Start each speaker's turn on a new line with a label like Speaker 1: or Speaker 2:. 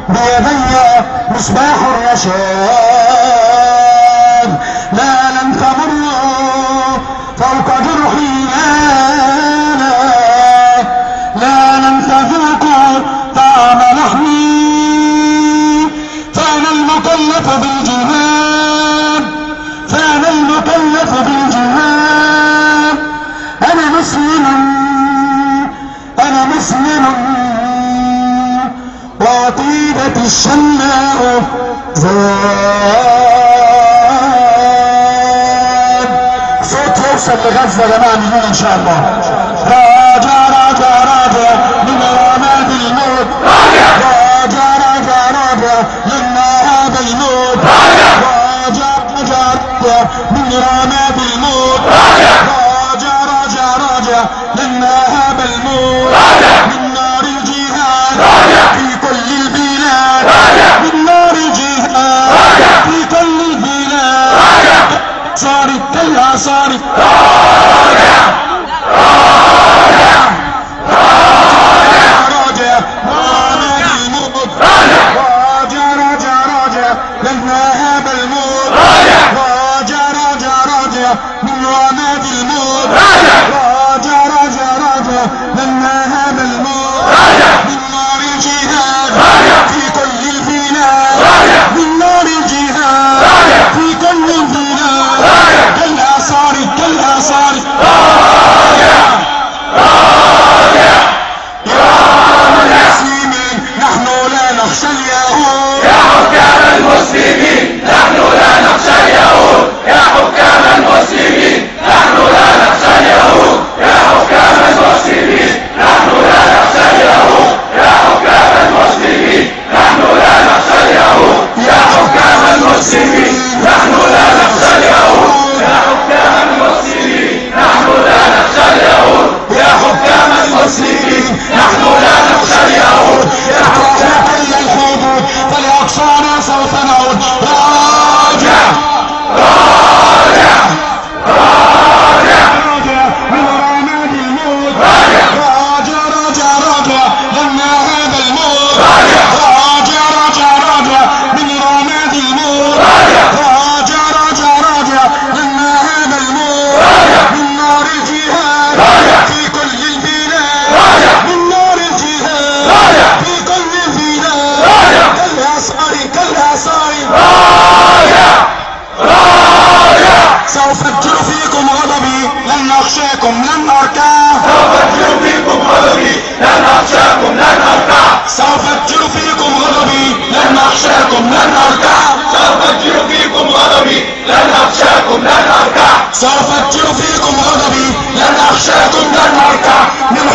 Speaker 1: بيدي مصباح الرشاد، لا لن تمروا فوق جرحي، لا لن تذوقوا طعم لحمي، فأنا المكلف بالجهاد، فأنا المكلف بالجهاد. أنا مسلم، أنا مسلم، وعقيدة الشماء زاد. صوت يوصل لغزة يا جماعة من هنا إن شاء الله. راجع راجع راجع من رماد الموت، راجع راجع راجع لما هذا الموت، راجع راجع راجع من رماد الموت، راجع راجع راجع لما هذا الموت، من نار الجهاد في كل البلاد، من نار الجهاد في كل البلاد. صارت كلها صارت راجع راجع راجع رماد الموت، راجع راجع راجع لما هذا الموت، راجع راجع راجع من رماد الموت، راجع راجع راجع لما هذا الموت، من نار الجهاد في كل البلاد، من نار الجهاد في كل البلاد. كلها صارت كلها صارت راجع راجع يا المسلمين، نحن لا نخشى اليهود،
Speaker 2: يا حكام المسلمين نحن لا نخشى اليهود، يا حكام المسلمين نحن لا نخشى اليهود، يا حكام المسلمين نحن لا نخشى اليهود، يا حكام المسلمين نحن لا نخشى اليهود، يا حكام المسلمين نحن لا نخشى اليهود، يا حكام المسلمين نحن لا نخشى اليهود، يا حكام المسلمين نحن لا نخشى اليهود، يا حكام
Speaker 1: كل الحدود فلأقصانا سوف نعود. راجع
Speaker 2: راجع راجع
Speaker 1: من رماد الموت،
Speaker 2: راجع
Speaker 1: راجع راجع راجع لما هذا الموت،
Speaker 2: راجع
Speaker 1: راجع راجع راجع من رماد الموت، راجع راجع راجع لما هذا الموت، من نار الجهاد في كل البلاد، من نار الجهاد في كل البلاد. كلها صارت كلها صارت
Speaker 2: راجع راجع
Speaker 1: سوف أفجر فيكم غضبي، لن أخشاكم لن أركع،
Speaker 2: سوف أفجر فيكم غضبي لن أخشاكم لن أركع،
Speaker 1: سوف أفجر فيكم غضبي لن أخشاكم لن أركع،
Speaker 2: سوف أفجر فيكم غضبي لن أخشاكم لن أركع،
Speaker 1: سوف أفجر فيكم غضبي لن أخشاكم لن أركع. من